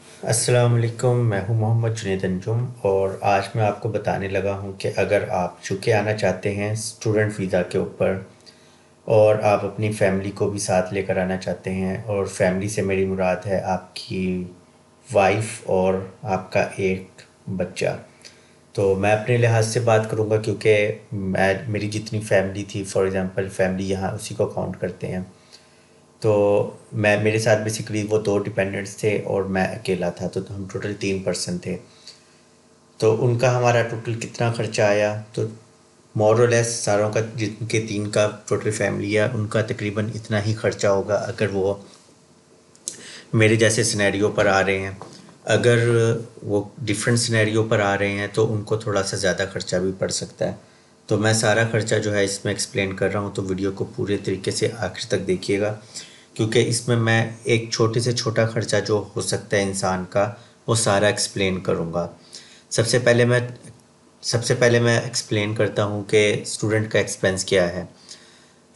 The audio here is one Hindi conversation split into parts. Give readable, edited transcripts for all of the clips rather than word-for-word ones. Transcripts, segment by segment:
अस्सलाम वालेकुम। मैं हूं मोहम्मद जुनैद अंजुम और आज मैं आपको बताने लगा हूं कि अगर आप यूके आना चाहते हैं स्टूडेंट वीज़ा के ऊपर और आप अपनी फैमिली को भी साथ लेकर आना चाहते हैं, और फैमिली से मेरी मुराद है आपकी वाइफ और आपका एक बच्चा। तो मैं अपने लिहाज से बात करूंगा क्योंकि मैं मेरी जितनी फैमिली थी, फॉर एग्ज़ाम्पल फैमिली यहाँ उसी को काउंट करते हैं। तो मैं मेरे साथ बेसिकली वो 2 डिपेंडेंट्स थे और मैं अकेला था, तो हम टोटल 3 पर्सन थे। तो उनका हमारा टोटल कितना खर्चा आया, तो मोर और लेस सारों का, जिनके 3 का टोटल फैमिली है, उनका तकरीबन इतना ही खर्चा होगा अगर वो मेरे जैसे सिनेरियो पर आ रहे हैं। अगर वो डिफरेंट सिनेरियो पर आ रहे हैं तो उनको थोड़ा-सा ज़्यादा खर्चा भी पड़ सकता है। तो मैं सारा खर्चा जो है इसमें एक्सप्लेन कर रहा हूँ, तो वीडियो को पूरे तरीके से आखिर तक देखिएगा, क्योंकि इसमें मैं एक छोटे से छोटा खर्चा जो हो सकता है इंसान का, वो सारा एक्सप्लेन करूँगा। सबसे पहले मैं सबसे पहले मैं एक्सप्लेन करता हूँ कि स्टूडेंट का एक्सपेंस क्या है।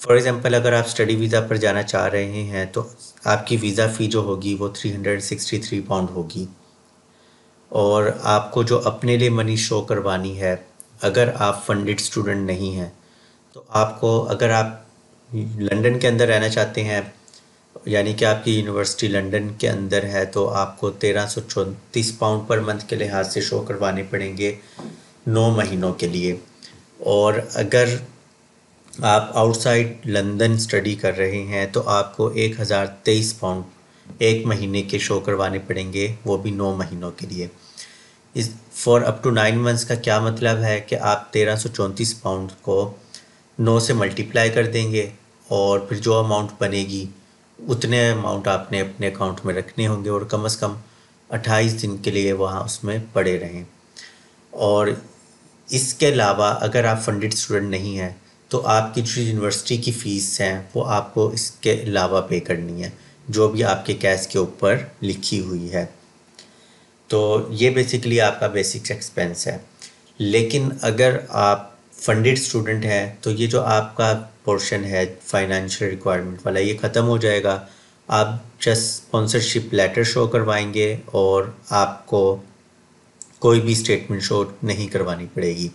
फॉर एग्ज़ाम्पल अगर आप स्टडी वीज़ा पर जाना चाह रहे हैं तो आपकी वीज़ा फ़ी जो होगी वो 363 पाउंड होगी। और आपको जो अपने लिए मनी शो करवानी है, अगर आप फंडेड स्टूडेंट नहीं हैं, तो आपको, अगर आप लंदन के अंदर रहना चाहते हैं, यानी कि आपकी यूनिवर्सिटी लंदन के अंदर है, तो आपको 1334 पाउंड पर मंथ के लिहाज से शो करवाने पड़ेंगे 9 महीनों के लिए। और अगर आप आउटसाइड लंदन स्टडी कर रहे हैं तो आपको 1023 पाउंड एक महीने के शो करवाने पड़ेंगे, वो भी 9 महीनों के लिए। इस फॉर अप टू 9 मंथ्स का क्या मतलब है कि आप 1334 पाउंड को 9 से मल्टीप्लाई कर देंगे और फिर जो अमाउंट बनेगी उतने अमाउंट आपने अपने अकाउंट में रखने होंगे, और कम से कम 28 दिन के लिए वहाँ उसमें पड़े रहें। और इसके अलावा अगर आप फंडेड स्टूडेंट नहीं हैं तो आपकी जो यूनिवर्सिटी की फ़ीस है वो आपको इसके अलावा पे करनी है, जो भी आपके कैश के ऊपर लिखी हुई है। तो ये बेसिकली आपका बेसिक एक्सपेंस है। लेकिन अगर आप फंडेड स्टूडेंट हैं तो ये जो आपका पोर्शन है फाइनेंशियल रिक्वायरमेंट वाला, ये ख़त्म हो जाएगा। आप जस्ट स्पॉन्सरशिप लेटर शो करवाएंगे और आपको कोई भी स्टेटमेंट शो नहीं करवानी पड़ेगी।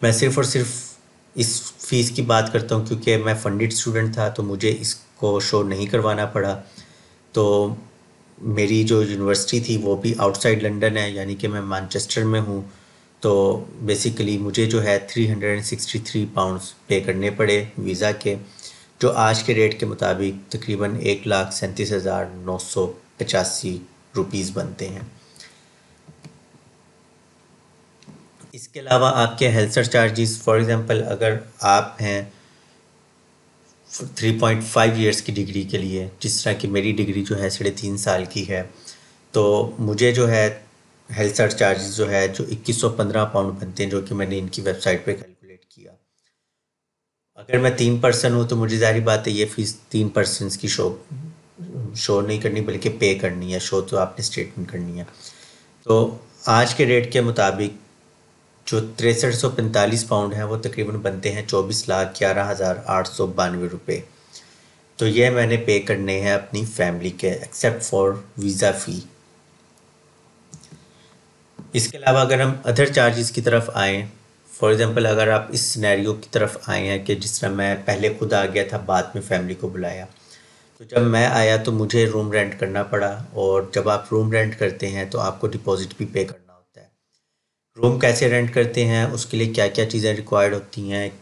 मैं सिर्फ़ और सिर्फ इस फ़ीस की बात करता हूँ क्योंकि मैं फंडेड स्टूडेंट था तो मुझे इसको शो नहीं करवाना पड़ा। तो मेरी जो यूनिवर्सिटी थी वो भी आउटसाइड लंदन है, यानी कि मैं मैनचेस्टर में हूँ। तो बेसिकली मुझे जो है 363 पाउंड्स पे करने पड़े वीज़ा के, जो आज के रेट के मुताबिक तकरीबन 1,37,985 रुपीज़ बनते हैं। इसके अलावा आपके हेल्थ चार्जेस, फॉर एग्ज़ाम्पल अगर आप हैं 3.5 ईयर्स की डिग्री के लिए, जिस तरह की मेरी डिग्री जो है 3.5 साल की है, तो मुझे जो है हेल्थ सर्च चार्जेस जो है जो 2115 पाउंड बनते हैं, जो कि मैंने इनकी वेबसाइट पे कैलकुलेट किया। अगर मैं 3 पर्सन हूँ तो मुझे ज़ाहिर बात है ये फ़ीस 3 पर्सन्स की शो शो नहीं करनी बल्कि पे करनी है। शो तो आपने स्टेटमेंट करनी है। तो आज के रेट के मुताबिक जो 6345 पाउंड हैं वो तकरीबन बनते हैं 24,11,892 रुपये। तो ये मैंने पे करने हैं अपनी फैमिली के, एक्सेप्ट फॉर वीज़ा फ़ी। इसके अलावा अगर हम अदर चार्जेस की तरफ आएँ, फॉर एग्ज़ाम्पल अगर आप इस सिनेरियो की तरफ आए हैं कि जिस तरह मैं पहले खुद आ गया था, बाद में फैमिली को बुलाया। तो जब मैं आया तो मुझे रूम रेंट करना पड़ा, और जब आप रूम रेंट करते हैं तो आपको डिपॉज़िट भी पे करना होता है। रूम कैसे रेंट करते हैं, उसके लिए क्या-क्या चीज़ें रिक्वायर्ड होती हैं,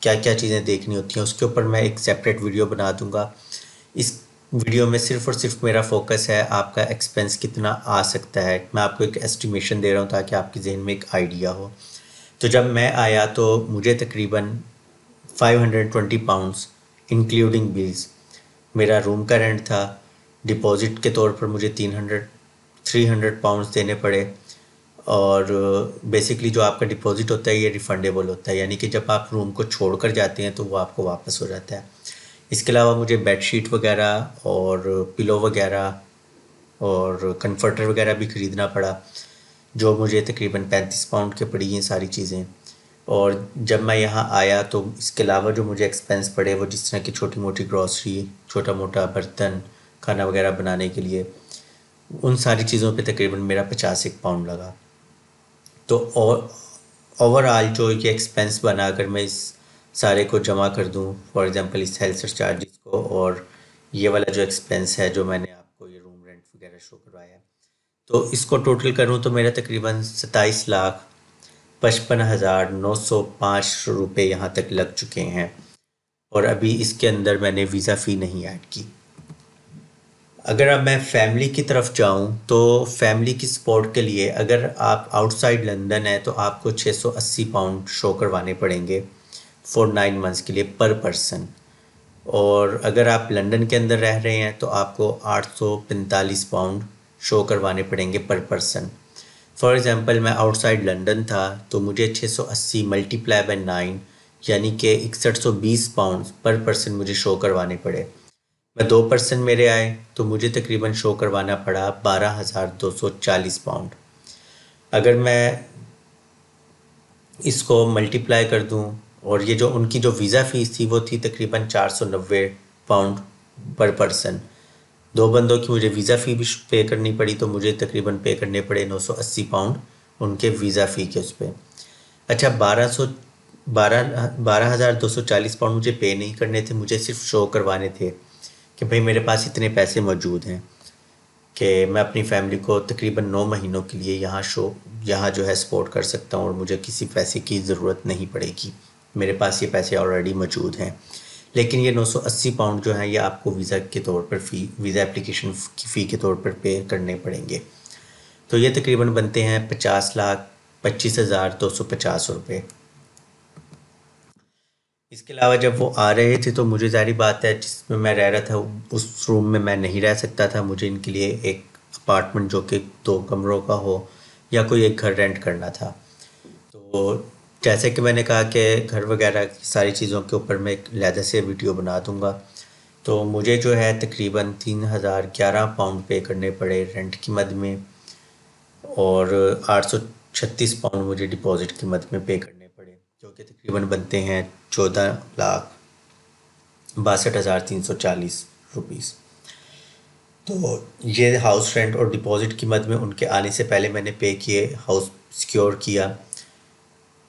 क्या-क्या चीज़ें देखनी होती हैं, उसके ऊपर मैं एक सेपरेट वीडियो बना दूँगा। इस वीडियो में सिर्फ़ और सिर्फ मेरा फ़ोकस है आपका एक्सपेंस कितना आ सकता है। मैं आपको एक एस्टिमेशन दे रहा हूँ ताकि आपके ज़हन में एक आइडिया हो। तो जब मैं आया तो मुझे तकरीबन 520 पाउंड्स इंक्लूडिंग बिल्स मेरा रूम का रेंट था। डिपॉज़िट के तौर पर मुझे 300 पाउंड्स देने पड़े। और बेसिकली जो आपका डिपॉज़िट होता है ये रिफ़ंडेबल होता है, यानी कि जब आप रूम को छोड़ कर जाते हैं तो वो आपको वापस हो जाता है। इसके अलावा मुझे बेडशीट वगैरह और पिलो वगैरह और कम्फर्टर वगैरह भी ख़रीदना पड़ा, जो मुझे तकरीबन 35 पाउंड के पड़ी ये सारी चीज़ें। और जब मैं यहाँ आया तो इसके अलावा जो मुझे एक्सपेंस पड़े वो जिस तरह की छोटी मोटी ग्रॉसरी, छोटा मोटा बर्तन, खाना वगैरह बनाने के लिए, उन सारी चीज़ों पे तकरीबन मेरा 50 एक पाउंड लगा। तो ओवरऑल जो ये एक्सपेंस बना, अगर मैं इस सारे को जमा कर दूं, फॉर एग्जांपल इस हेल्थ चार्जेस को और ये वाला जो एक्सपेंस है जो मैंने आपको ये रूम रेंट वगैरह शो करवाया है, तो इसको टोटल करूं तो मेरा तकरीबन 27,55,905 रुपये यहाँ तक लग चुके हैं। और अभी इसके अंदर मैंने वीज़ा फ़ी नहीं ऐड की। अगर अब मैं फैमिली की तरफ जाऊं तो फैमिली की सपोर्ट के लिए अगर आप आउटसाइड लंदन है तो आपको 680 पाउंड शो करवाने पड़ेंगे फॉर 9 मंथ्स के लिए पर पर्सन। और अगर आप लंदन के अंदर रह रहे हैं तो आपको 845 पाउंड शो करवाने पड़ेंगे पर पर्सन। फॉर एग्ज़ाम्पल मैं आउटसाइड लंदन था तो मुझे 680 मल्टीप्लाई बाय 9 यानी कि 6120 पाउंड पर पर्सन मुझे शो करवाने पड़े। मैं 2 पर्सन मेरे आए तो मुझे तकरीबन शो करवाना पड़ा 12,240 पाउंड। अगर मैं इसको मल्टीप्लाई कर दूं, और ये जो उनकी जो वीज़ा फ़ीस थी वो थी तकरीबन 490 पाउंड पर पर्सन। 2 बंदों की मुझे वीज़ा फ़ी भी पे करनी पड़ी तो मुझे तकरीबन पे करने पड़े 980 पाउंड उनके वीज़ा फ़ी के उस पर। अच्छा, 12,240 पाउंड मुझे पे नहीं करने थे, मुझे सिर्फ शो करवाने थे कि भाई मेरे पास इतने पैसे मौजूद हैं कि मैं अपनी फैमिली को तकरीबन 9 महीनों के लिए यहाँ जो है सपोर्ट कर सकता हूँ और मुझे किसी पैसे की ज़रूरत नहीं पड़ेगी, मेरे पास ये पैसे ऑलरेडी मौजूद हैं। लेकिन ये 980 पाउंड जो है ये आपको वीज़ा के तौर पर वीज़ा एप्लीकेशन की फ़ी के तौर पर पे करने पड़ेंगे। तो ये तकरीबन बनते हैं 50,25,250 रुपये। इसके अलावा जब वो आ रहे थे तो मुझे ज़ाहिर बात है जिसमें मैं रह रहा था उस रूम में मैं नहीं रह सकता था, मुझे इनके लिए एक अपार्टमेंट जो कि 2 कमरों का हो या कोई एक घर रेंट करना था। तो जैसे कि मैंने कहा कि घर वगैरह की सारी चीज़ों के ऊपर मैं एक अलहदा से वीडियो बना दूंगा। तो मुझे जो है तकरीबन 3,011 पाउंड पे करने पड़े रेंट की मद में, और 836 पाउंड मुझे डिपॉजिट की मद में पे करने पड़े, जो कि तकरीबन बनते हैं 14,62,340 रुपीज़। तो ये हाउस रेंट और डिपॉजिट की मद में उनके आने से पहले मैंने पे किए, हाउस सिक्योर किया।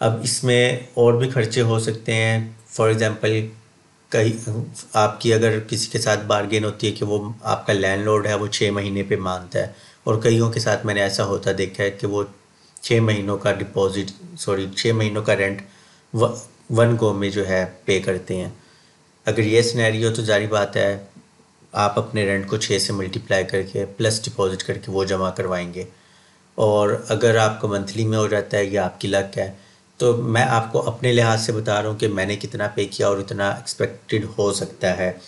अब इसमें और भी खर्चे हो सकते हैं, फॉर एग्ज़ाम्पल कहीं आपकी अगर किसी के साथ बार्गेन होती है कि वो आपका लैंडलॉर्ड है वो 6 महीने पे मांगता है, और कईयों के साथ मैंने ऐसा होता देखा है कि वो 6 महीनों का डिपॉजिट 6 महीनों का रेंट वन गो में जो है पे करते हैं। अगर ये सिनेरियो तो जारी बात है आप अपने रेंट को 6 से मल्टीप्लाई करके प्लस डिपॉजिट करके वो जमा करवाएंगे। और अगर आपको मंथली में हो जाता है या आपकी लक है, तो मैं आपको अपने लिहाज से बता रहा हूँ कि मैंने कितना पे किया और इतना एक्सपेक्टेड हो सकता है।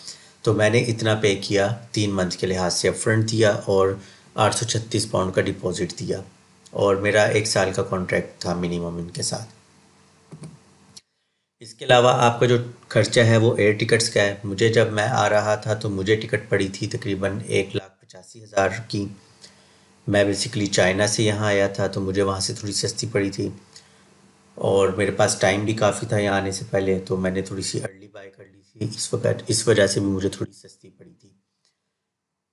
तो मैंने इतना पे किया 3 मंथ के लिहाज से अपफ्रंट दिया और 836 पाउंड का डिपॉजिट दिया, और मेरा 1 साल का कॉन्ट्रैक्ट था मिनिमम इनके साथ। इसके अलावा आपका जो खर्चा है वो एयर टिकट्स का है। मुझे जब मैं आ रहा था तो मुझे टिकट पड़ी थी तकरीबन 1,85,000 की। मैं बेसिकली चाइना से यहाँ आया था तो मुझे वहाँ से थोड़ी सस्ती पड़ी थी, और मेरे पास टाइम भी काफ़ी था यहाँ आने से पहले, तो मैंने थोड़ी सी अर्ली बाय कर ली थी इस वजह से भी मुझे थोड़ी सस्ती पड़ी थी।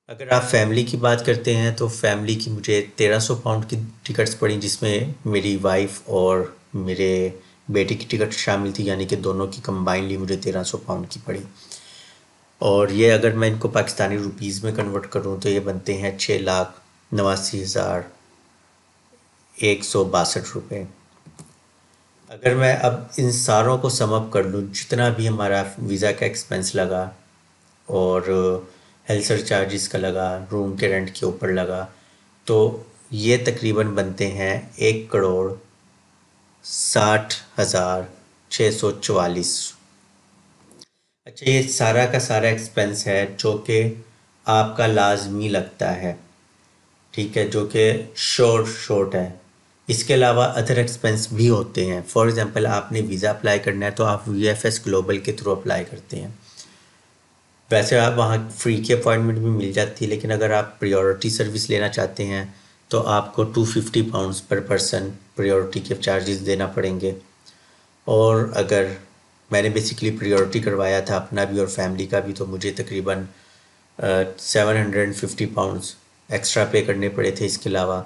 अगर आप फैमिली की बात करते हैं तो फैमिली की मुझे 1,300 पाउंड की टिकट्स पड़ी, जिसमें मेरी वाइफ और मेरे बेटे की टिकट शामिल थी, यानी कि दोनों की कंबाइनली मुझे 1,300 पाउंड की पड़ी। और ये अगर मैं इनको पाकिस्तानी रुपीज़ में कन्वर्ट करूँ तो ये बनते हैं 6,89,162 रुपये। अगर मैं अब इन सारों को सम अप कर लूँ, जितना भी हमारा वीज़ा का एक्सपेंस लगा और हेल्थ सर चार्जेस का लगा, रूम के रेंट के ऊपर लगा, तो ये तकरीबन बनते हैं 1,60,644। अच्छा, ये सारा का सारा एक्सपेंस है जो कि आपका लाजमी लगता है, ठीक है, जो कि शॉर्ट है। इसके अलावा अदर एक्सपेंस भी होते हैं। फॉर एग्ज़ाम्पल आपने वीज़ा अप्लाई करना है तो आप VFS ग्लोबल के थ्रू अप्लाई करते हैं। वैसे आप वहाँ फ्री की अपॉइंटमेंट भी मिल जाती है, लेकिन अगर आप प्रायोरिटी सर्विस लेना चाहते हैं तो आपको 250 पाउंड्स पर पर्सन प्रायोरिटी के चार्जेस देना पड़ेंगे। और अगर मैंने बेसिकली प्रायोरिटी करवाया था अपना भी और फैमिली का भी, तो मुझे तकरीबन 750 पाउंड्स एक्स्ट्रा पे करने पड़े थे। इसके अलावा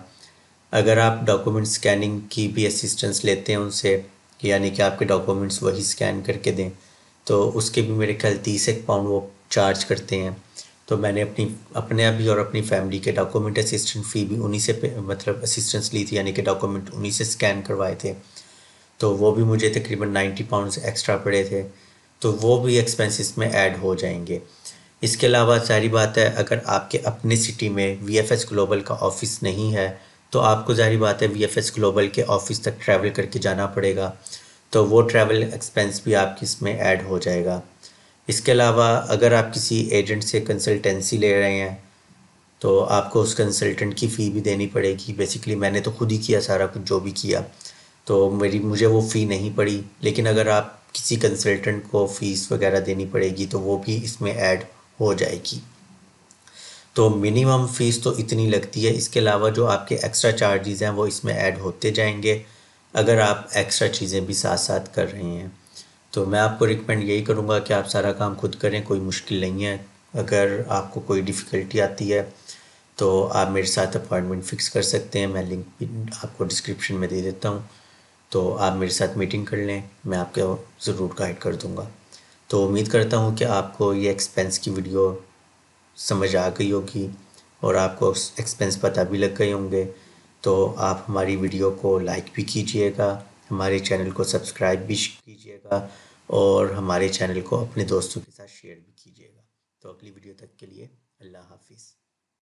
अगर आप डॉक्यूमेंट स्कैनिंग की भी असिस्टेंस लेते हैं उनसे, यानी कि आपके डॉक्यूमेंट्स वही स्कैन करके दें, तो उसके भी मेरे ख्याल 30 एक पाउंड वो चार्ज करते हैं। तो मैंने अपने अभी और अपनी फैमिली के डॉक्यूमेंट असिस्टेंट फ़ी भी उन्हीं से मतलब असिस्टेंस ली थी, यानी कि डॉक्यूमेंट उन्हीं से स्कैन करवाए थे। तो वो भी मुझे तकरीबन 90 पाउंड एक्स्ट्रा पड़े थे। तो वो भी एक्सपेंसेस में ऐड हो जाएंगे। इसके अलावा सारी बात है, अगर आपके अपने सिटी में वीएफएस ग्लोबल का ऑफ़िस नहीं है, तो आपको ज़ाहिर बात है वीएफएस ग्लोबल के ऑफ़िस तक ट्रैवल करके जाना पड़ेगा। तो वो ट्रैवल एक्सपेंस भी आपकी इसमें ऐड हो जाएगा। इसके अलावा अगर आप किसी एजेंट से कंसल्टेंसी ले रहे हैं, तो आपको उस कंसल्टेंट की फ़ी भी देनी पड़ेगी। बेसिकली मैंने तो खुद ही किया सारा कुछ जो भी किया, तो मुझे वो फ़ी नहीं पड़ी। लेकिन अगर आप किसी कंसल्टेंट को फ़ीस वगैरह देनी पड़ेगी, तो वो भी इसमें ऐड हो जाएगी। तो मिनिमम फ़ीस तो इतनी लगती है। इसके अलावा जो आपके एक्स्ट्रा चार्जेज़ हैं वो इसमें ऐड होते जाएंगे, अगर आप एक्स्ट्रा चीज़ें भी साथ साथ कर रहे हैं। तो मैं आपको रिकमेंड यही करूँगा कि आप सारा काम खुद करें, कोई मुश्किल नहीं है। अगर आपको कोई डिफ़िकल्टी आती है तो आप मेरे साथ अपॉइंटमेंट फ़िक्स कर सकते हैं। मैं लिंक भी आपको डिस्क्रिप्शन में दे देता हूँ। तो आप मेरे साथ मीटिंग कर लें, मैं आपको ज़रूर गाइड कर दूँगा। तो उम्मीद करता हूँ कि आपको ये एक्सपेंस की वीडियो समझ आ गई होगी और आपको एक्सपेंस पता भी लग गए होंगे। तो आप हमारी वीडियो को लाइक भी कीजिएगा, हमारे चैनल को सब्सक्राइब भी कीजिएगा और हमारे चैनल को अपने दोस्तों के साथ शेयर भी कीजिएगा। तो अगली वीडियो तक के लिए अल्लाह हाफिज़।